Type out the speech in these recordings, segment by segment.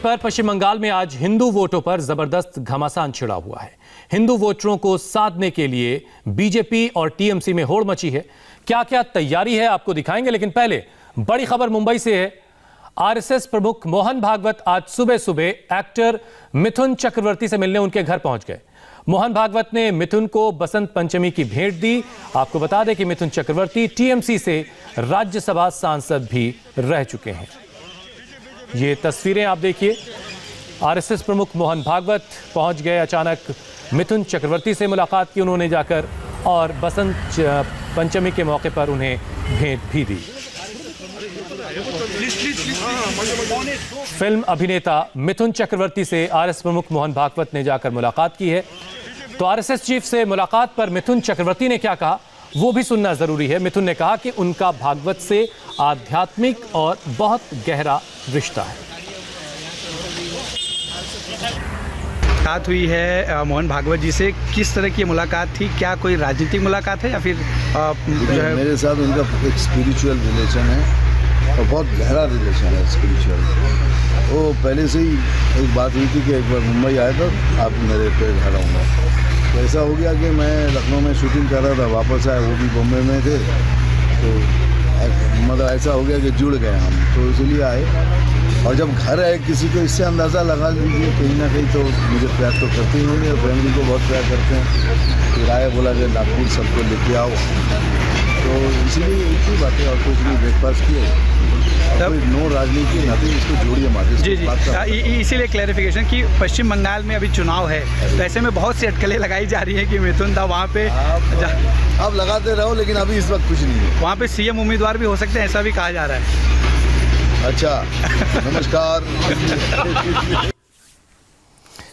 पर पश्चिम बंगाल में आज हिंदू वोटों पर जबरदस्त घमासान छिड़ा हुआ है। हिंदू वोटरों को साधने के लिए बीजेपी और टीएमसी में होड़ मची है। क्या क्या तैयारी है आपको दिखाएंगे, लेकिन पहले बड़ी खबर मुंबई से है। आरएसएस प्रमुख मोहन भागवत आज सुबह सुबह एक्टर मिथुन चक्रवर्ती से मिलने उनके घर पहुंच गए। मोहन भागवत ने मिथुन को बसंत पंचमी की भेंट दी। आपको बता दें कि मिथुन चक्रवर्ती टीएमसी से राज्यसभा सांसद भी रह चुके हैं। ये तस्वीरें आप देखिए। आरएसएस प्रमुख मोहन भागवत पहुंच गए। अचानक मिथुन चक्रवर्ती से मुलाकात की उन्होंने जाकर, और बसंत पंचमी के मौके पर उन्हें भेंट भी दी। फिल्म अभिनेता मिथुन चक्रवर्ती से आरएसएस प्रमुख मोहन भागवत ने जाकर मुलाकात की है। तो आरएसएस चीफ से मुलाकात पर मिथुन चक्रवर्ती ने क्या कहा वो भी सुनना जरूरी है। मिथुन ने कहा कि उनका भागवत से आध्यात्मिक और बहुत गहरा रिश्ता है। बात हुई है मोहन भागवत जी से, किस तरह की मुलाकात थी? क्या कोई राजनीतिक मुलाकात है या फिर जो है? मेरे साथ उनका एक स्पिरिचुअल रिलेशन है और बहुत गहरा रिलेशन है स्पिरिचुअल। वो पहले से ही एक बात हुई थी कि एक बार मुंबई आया तो आप मेरे पे घर आऊँगा। तो ऐसा हो गया कि मैं लखनऊ में शूटिंग कर रहा था, वापस आया, वो भी बॉम्बे में थे, तो मतलब ऐसा हो गया कि जुड़ गए हम, तो इसलिए आए। और जब घर आए किसी को, इससे अंदाज़ा लगा लीजिए कहीं ना कहीं तो मुझे प्यार तो करते ही होंगे और फैमिली को बहुत प्यार करते हैं। फिर आए, बोला कि नागपुर सबको लेके आओ, तो इसीलिए एक ही बात है और कुछ नहीं। ब्रेकफास्ट किए, नो राजनीति नथिंग, इसको जोड़िए मार्केट। जी जी, इसीलिए क्लैरिफिकेशन कि पश्चिम बंगाल में अभी चुनाव है, तो ऐसे में बहुत सी अटकलें लगाई जा रही है कि मिथुन था वहाँ पे। आप लगाते रहो, लेकिन अभी इस वक्त कुछ नहीं है। वहाँ पे सीएम उम्मीदवार भी हो सकते हैं, ऐसा भी कहा जा रहा है। अच्छा, नमस्कार।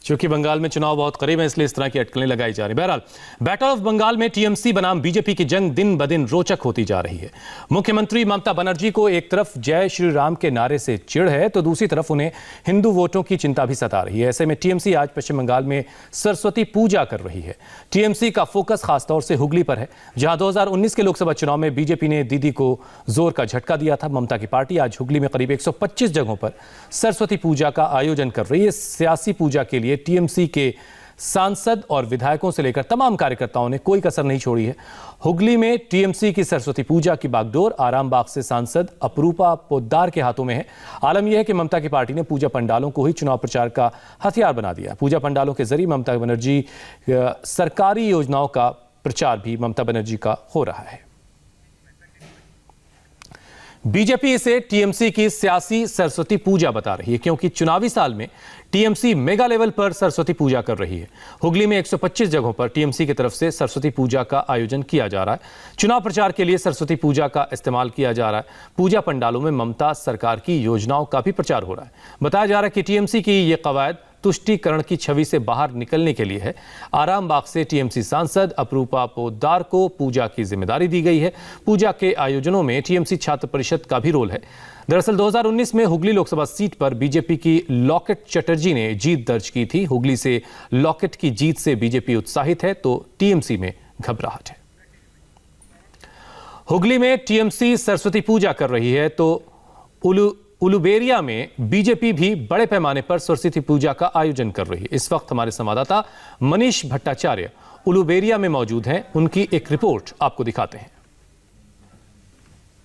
क्योंकि बंगाल में चुनाव बहुत करीब है, इसलिए इस तरह की अटकलें लगाई जा रही हैं। बहरहाल बैटल ऑफ बंगाल में टीएमसी बनाम बीजेपी की जंग दिन ब दिन रोचक होती जा रही है। मुख्यमंत्री ममता बनर्जी को एक तरफ जय श्री राम के नारे से चिढ़ है, तो दूसरी तरफ उन्हें हिंदू वोटों की चिंता भी सता रही है। ऐसे में टीएमसी आज पश्चिम बंगाल में सरस्वती पूजा कर रही है। टीएमसी का फोकस खासतौर से हुगली पर है, जहां 2019 के लोकसभा चुनाव में बीजेपी ने दीदी को जोर का झटका दिया था। ममता की पार्टी आज हुगली में करीब 125 जगहों पर सरस्वती पूजा का आयोजन कर रही है। सियासी पूजा के लिए टीएमसी के सांसद और विधायकों से लेकर तमाम कार्यकर्ताओं ने कोई कसर नहीं छोड़ी है। हुगली में टीएमसी की सरस्वती पूजा की बागडोर आरामबाग से सांसद अपरूपा पोद्दार के हाथों में है। आलम यह है कि ममता की पार्टी ने पूजा पंडालों को ही चुनाव प्रचार का हथियार बना दिया। पूजा पंडालों के जरिए ममता बनर्जी सरकारी योजनाओं का प्रचार भी ममता बनर्जी का हो रहा है। बीजेपी इसे टीएमसी की सियासी सरस्वती पूजा बता रही है, क्योंकि चुनावी साल में टीएमसी मेगा लेवल पर सरस्वती पूजा कर रही है। हुगली में 125 जगहों पर टीएमसी की तरफ से सरस्वती पूजा का आयोजन किया जा रहा है। चुनाव प्रचार के लिए सरस्वती पूजा का इस्तेमाल किया जा रहा है। पूजा पंडालों में ममता सरकार की योजनाओं का भी प्रचार हो रहा है। बताया जा रहा है कि टीएमसी की ये कवायद तुष्टीकरण की छवि से बाहर निकलने के लिए है। आरामबाग से टीएमसी सांसद अपरूपा पोद्दार को पूजा की जिम्मेदारी दी गई है। पूजा के आयोजनों में टीएमसी छात्र परिषद का भी रोल है। दरअसल 2019 में हुगली लोकसभा सीट पर बीजेपी की लॉकेट चटर्जी ने जीत दर्ज की थी। हुगली से लॉकेट की जीत से बीजेपी उत्साहित है, तो टीएमसी में घबराहट है। हुगली में टीएमसी सरस्वती पूजा कर रही है, तो उलुबेरिया में बीजेपी भी बड़े पैमाने पर सरस्वती पूजा का आयोजन कर रही है। इस वक्त हमारे संवाददाता मनीष भट्टाचार्य उलुबेरिया में मौजूद हैं। उनकी एक रिपोर्ट आपको दिखाते हैं।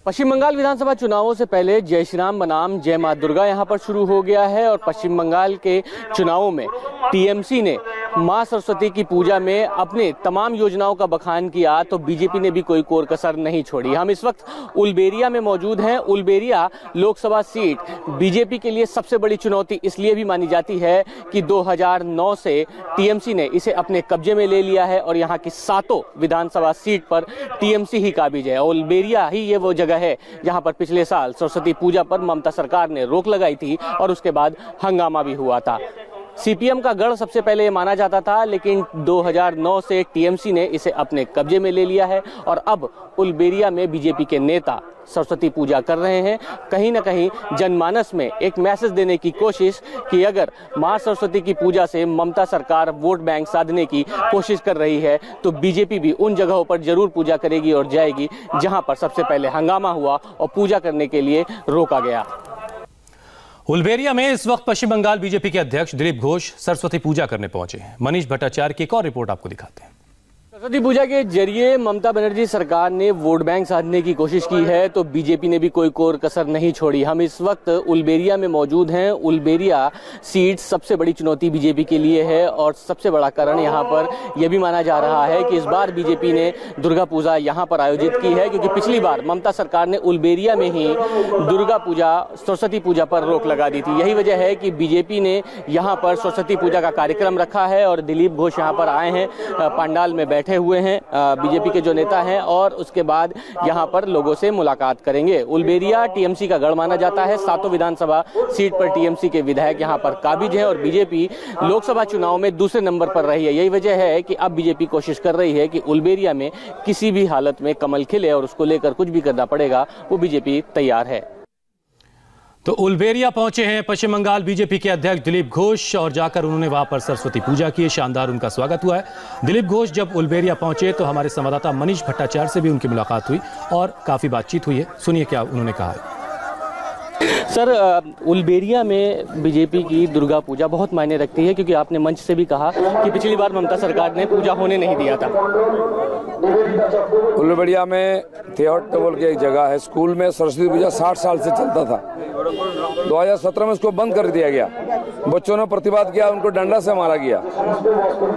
पश्चिम बंगाल विधानसभा चुनावों से पहले जय श्री राम बनाम जय मां दुर्गा यहां पर शुरू हो गया है, और पश्चिम बंगाल के चुनावों में टीएमसी ने मां सरस्वती की पूजा में अपने तमाम योजनाओं का बखान किया, तो बीजेपी ने भी कोई कोर कसर नहीं छोड़ी। हम इस वक्त उलुबेरिया में मौजूद हैं। उलुबेरिया लोकसभा सीट बीजेपी के लिए सबसे बड़ी चुनौती इसलिए भी मानी जाती है कि 2009 से टीएमसी ने इसे अपने कब्जे में ले लिया है, और यहाँ की 7 विधानसभा सीट पर टीएमसी ही काबिज है। उलुबेरिया ही ये वो जगह है जहां पर पिछले साल सरस्वती पूजा पर ममता सरकार ने रोक लगाई थी और उसके बाद हंगामा भी हुआ था। सीपीएम का गढ़ सबसे पहले ये माना जाता था, लेकिन 2009 से टीएमसी ने इसे अपने कब्जे में ले लिया है, और अब उलुबेरिया में बीजेपी के नेता सरस्वती पूजा कर रहे हैं। कहीं ना कहीं जनमानस में एक मैसेज देने की कोशिश कि अगर मां सरस्वती की पूजा से ममता सरकार वोट बैंक साधने की कोशिश कर रही है, तो बीजेपी भी उन जगहों पर जरूर पूजा करेगी और जाएगी जहां पर सबसे पहले हंगामा हुआ और पूजा करने के लिए रोका गया। उलबेरिया में इस वक्त पश्चिम बंगाल बीजेपी के अध्यक्ष दिलीप घोष सरस्वती पूजा करने पहुंचे हैं। मनीष भट्टाचार्य की एक और रिपोर्ट आपको दिखाते हैं। सरस्वती पूजा के जरिए ममता बनर्जी सरकार ने वोट बैंक साधने की कोशिश की है, तो बीजेपी ने भी कोई कोर कसर नहीं छोड़ी। हम इस वक्त उलबेरिया में मौजूद हैं। उलबेरिया सीट सबसे बड़ी चुनौती बीजेपी के लिए है और सबसे बड़ा कारण यहाँ पर यह भी माना जा रहा है कि इस बार बीजेपी ने दुर्गा पूजा यहाँ पर आयोजित की है, क्योंकि पिछली बार ममता सरकार ने उलबेरिया में ही दुर्गा पूजा, सरस्वती पूजा पर रोक लगा दी थी। यही वजह है कि बीजेपी ने यहाँ पर सरस्वती पूजा का कार्यक्रम रखा है और दिलीप घोष यहाँ पर आए हैं, पंडाल में बैठे हुए हैं बीजेपी के जो नेता हैं, और उसके बाद यहां पर लोगों से मुलाकात करेंगे। उलबेरिया टीएमसी का गढ़ माना जाता है। 7 विधानसभा सीट पर टीएमसी के विधायक यहां पर काबिज हैं और बीजेपी लोकसभा चुनाव में दूसरे नंबर पर रही है। यही वजह है कि अब बीजेपी कोशिश कर रही है कि उलबेरिया में किसी भी हालत में कमल खिले और उसको लेकर कुछ भी करना पड़ेगा, वो बीजेपी तैयार है। तो उलबेरिया पहुंचे हैं पश्चिम बंगाल बीजेपी के अध्यक्ष दिलीप घोष और जाकर उन्होंने वहां पर सरस्वती पूजा की। शानदार उनका स्वागत हुआ है। दिलीप घोष जब उलबेरिया पहुंचे तो हमारे संवाददाता मनीष भट्टाचार्य से भी उनकी मुलाकात हुई और काफी बातचीत हुई है। सुनिए क्या उन्होंने कहा है। सर, उलबेरिया में बीजेपी की दुर्गा पूजा बहुत मायने रखती है, क्योंकि आपने मंच से भी कहा कि पिछली बार ममता सरकार ने पूजा होने नहीं दिया था। उलबेरिया में थियोट बोल के एक जगह है, स्कूल में सरस्वती पूजा 60 साल से चलता था। 2017 में उसको बंद कर दिया गया। बच्चों ने प्रतिवाद किया, उनको डंडा से मारा गया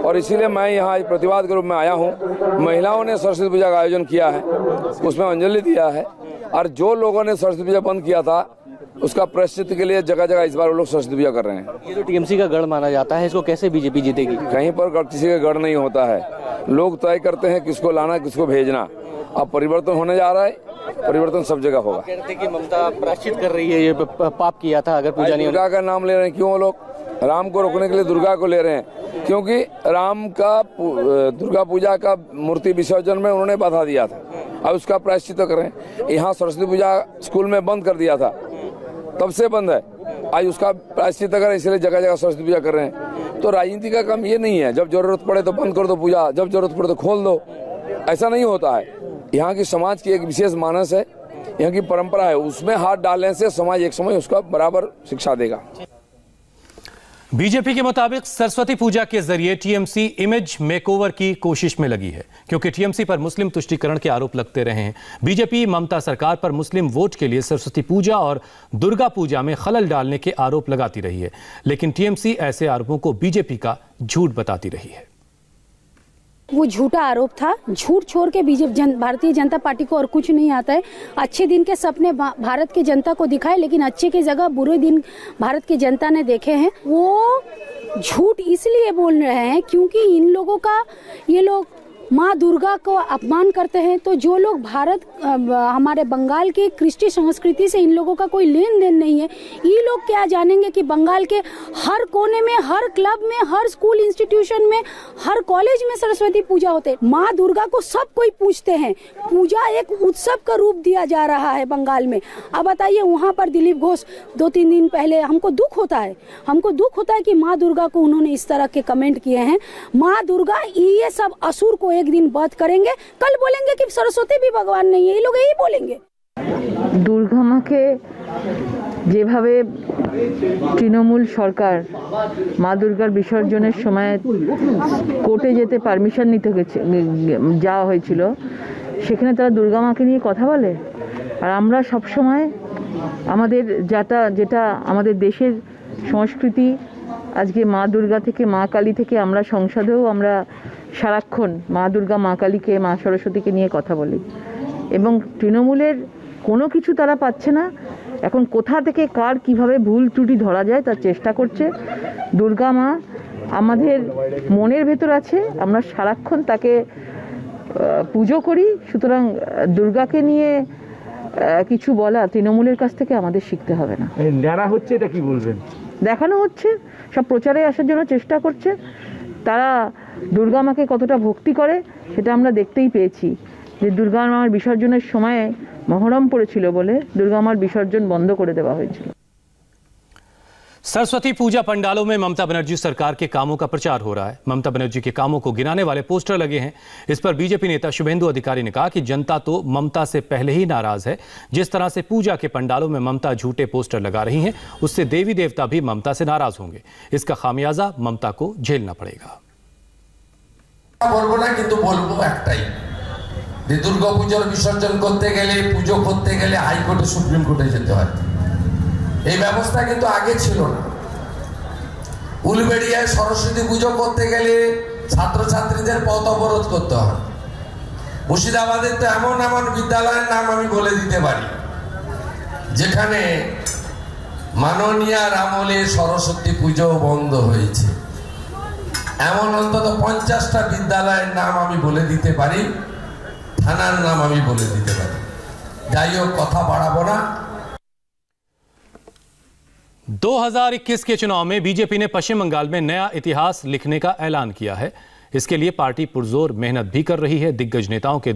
और इसीलिए मैं यहाँ प्रतिवाद के रूप में आया हूँ। महिलाओं ने सरस्वती पूजा का आयोजन किया है, उसमें अंजलि दिया है और जो लोगों ने सरस्वती पूजा बंद किया था उसका प्रायश्चित के लिए जगह जगह इस बार वो लोग सरस्वती पूजा कर रहे हैं। ये जो टीएमसी का गढ़ माना जाता है, इसको कैसे बीजेपी जीतेगी? कहीं पर किसी का गढ़ नहीं होता है। लोग तय करते हैं किसको लाना किसको भेजना। अब परिवर्तन होने जा रहा है, परिवर्तन सब जगह होगा। कहते हैं कि ममता प्रायश्चित कर रही है, ये पाप किया था अगर पूजा नहीं। दुर्गा का नाम ले रहे हैं, क्यों? लोग राम को रोकने के लिए दुर्गा को ले रहे हैं, क्योंकि राम का दुर्गा पूजा का मूर्ति विसर्जन में उन्होंने बाधा दिया था। अब उसका प्रायश्चित कर रहे हैं। यहाँ सरस्वती पूजा स्कूल में बंद कर दिया था, तब से बंद है। आज उसका प्रायश्चित कर, इसलिए जगह जगह सरस्वती पूजा कर रहे हैं। तो राजनीति का काम ये नहीं है जब जरूरत पड़े तो बंद कर दो पूजा, जब जरूरत पड़े तो खोल दो। ऐसा नहीं होता है। यहाँ की समाज की एक विशेष मानस है, यहाँ की परंपरा है, उसमें हाथ डालने से समाज एक समय उसका बराबर शिक्षा देगा। बीजेपी के मुताबिक सरस्वती पूजा के जरिए टीएमसी इमेज मेकओवर की कोशिश में लगी है, क्योंकि टीएमसी पर मुस्लिम तुष्टीकरण के आरोप लगते रहे हैं। बीजेपी ममता सरकार पर मुस्लिम वोट के लिए सरस्वती पूजा और दुर्गा पूजा में खलल डालने के आरोप लगाती रही है, लेकिन टीएमसी ऐसे आरोपों को बीजेपी का झूठ बताती रही है। वो झूठा आरोप था। झूठ छोड़ के भारतीय जनता पार्टी को और कुछ नहीं आता है। अच्छे दिन के सपने भारत की जनता को दिखाए, लेकिन अच्छे की जगह बुरे दिन भारत की जनता ने देखे हैं। वो झूठ इसलिए बोल रहे हैं क्योंकि इन लोगों का, ये लोग माँ दुर्गा को अपमान करते हैं। तो जो लोग हमारे बंगाल की कृष्टि संस्कृति से इन लोगों का कोई लेन देन नहीं है, ये लोग क्या जानेंगे कि बंगाल के हर कोने में, हर क्लब में, हर स्कूल इंस्टीट्यूशन में, हर कॉलेज में सरस्वती पूजा होते हैं। माँ दुर्गा को सब कोई पूजते हैं। पूजा एक उत्सव का रूप दिया जा रहा है बंगाल में। अब बताइए, वहाँ पर दिलीप घोष 2-3 दिन पहले, हमको दुख होता है कि माँ दुर्गा को उन्होंने इस तरह के कमेंट किए हैं। माँ दुर्गा ये सब असुर को एक दिन वध करेंगे, कल बोलेंगे कि सरस्वती भी भगवान नहीं है। ये लोग यही बोलेंगे। দুর্গা মাকে যেভাবে তৃণমূল সরকার মা দুর্গার বিসর্জনের সময় কোর্টে যেতে পারমিশন নিতে যাওয়া হয়েছিল, সেখানে তারা দুর্গা মাকে নিয়ে কথা বলে। আর আমরা সব সময় আমাদের যেটা আমাদের দেশের সংস্কৃতি, আজকে মা দুর্গা থেকে, মা কালী থেকে আমরা সংসদেও আমরা সারাক্ষণ মা দুর্গা, মা কালীকে, মা সরস্বতীকে নিয়ে কথা বলি। এবং তৃণমূলের কোনো কিছু তারা পাচ্ছে না। এখন কোথা থেকে কার কিভাবে ভুল ত্রুটি ধরা যায় তার চেষ্টা করছে। দুর্গা মা আমাদের মনের ভেতর আছে, আমরা সারাক্ষণ তাকে পুজো করি। সুতরাং দুর্গাকে নিয়ে কিছু বলা তৃণমূলের কাছ থেকে আমাদের শিখতে হবে না। ন্যাড়া হচ্ছে, এটা কি বলবেন? দেখানো হচ্ছে, সব প্রচারে আসার জন্য চেষ্টা করছে। তারা দুর্গা মাকে কতটা ভক্তি করে সেটা আমরা দেখতেই পেয়েছি। যে দুর্গা মার বিসর্জনের সময় মহরম পড়েছিল বলে দুর্গা মার বিসর্জন বন্ধ করে দেওয়া হয়েছিল। सरस्वती पूजा पंडालों में ममता बनर्जी सरकार के कामों का प्रचार हो रहा है। ममता बनर्जी के कामों को गिनाने वाले पोस्टर लगे हैं। इस पर बीजेपी नेता शुभेंदु अधिकारी ने कहा कि जनता तो ममता से पहले ही नाराज है। जिस तरह से पूजा के पंडालों में ममता झूठे पोस्टर लगा रही हैं, उससे देवी देवता भी ममता से नाराज होंगे। इसका खामियाजा ममता को झेलना पड़ेगा। বলবো না, কিন্তু বলবো একটাই যে দুর্গাপূজার বিসর্জন করতে গেলে, পুজো করতে গেলে হাইকোর্টে, সুপ্রিম কোর্টে যেতে হয়। এই ব্যবস্থা কিন্তু আগে ছিল না। উলবেড়িয়ায় সরস্বতী পুজো করতে গেলে ছাত্রছাত্রীদের পথ অবরোধ করতে হয়। মুর্শিদাবাদের তো এমন এমন বিদ্যালয়ের নাম আমি বলে দিতে পারি যেখানে মাননীয়ার আমলে সরস্বতী পুজো বন্ধ হয়েছে। এমন অন্তত 50টা বিদ্যালয়ের নাম আমি বলে দিতে পারি, থানার নাম আমি বলে দিতে পারি। যাই হোক, কথা বাড়াবো না। 2021 के चुनाव में बीजेपी ने पश्चिम बंगाल में नया इतिहास लिखने का ऐलान किया है। इसके लिए पार्टी पुरजोर मेहनत भी कर रही है। दिग्गज नेताओं के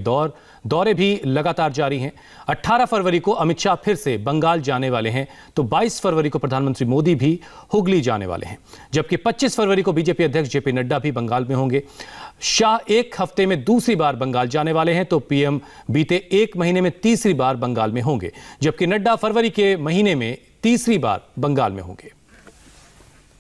दौरे भी लगातार जारी हैं। 18 फरवरी को अमित शाह फिर से बंगाल जाने वाले हैं, तो 22 फरवरी को प्रधानमंत्री मोदी भी हुगली जाने वाले हैं, जबकि 25 फरवरी को बीजेपी अध्यक्ष जेपी नड्डा भी बंगाल में होंगे। शाह एक हफ्ते में दूसरी बार बंगाल जाने वाले हैं, तो पीएम बीते एक महीने में तीसरी बार बंगाल में होंगे, जबकि नड्डा फरवरी के महीने में तीसरी बार बंगाल में होंगे।